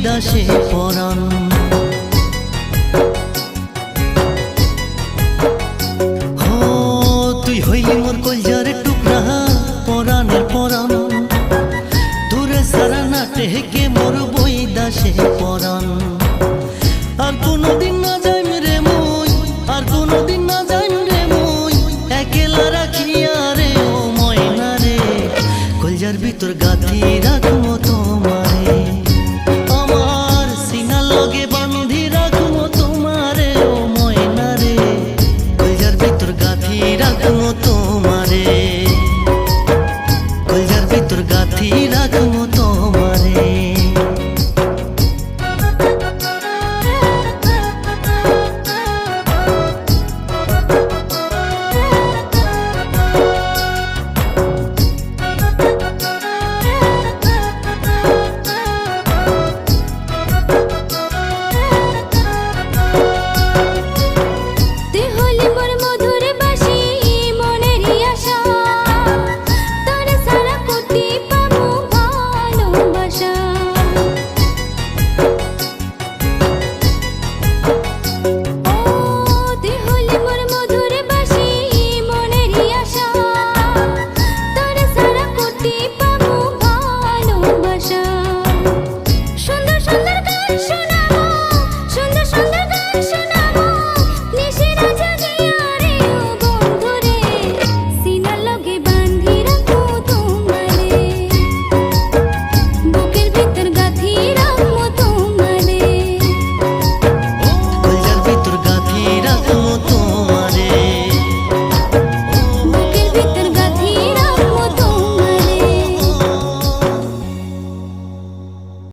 দাসে পরাণ তুই হইলি মোর কলজার টুকরা পরাণের পরাণ দূরে সারা না টেকে মোর বই দাসে পরাণ আর কোনদিন না যাইম রে মুই আর কোনদিন না যাইম রে মুই একেলা রাখিয়া রে ও ময়না রে কলজার ভিতর গাথি রাখমো তোমারে আমার সিনা লগে বাঁধি রাখমো তোমারে ও ময়না রে কলজার ভিতর গাথি রাখমো তোমারে কলজার ভিতর গাথি রাখমো।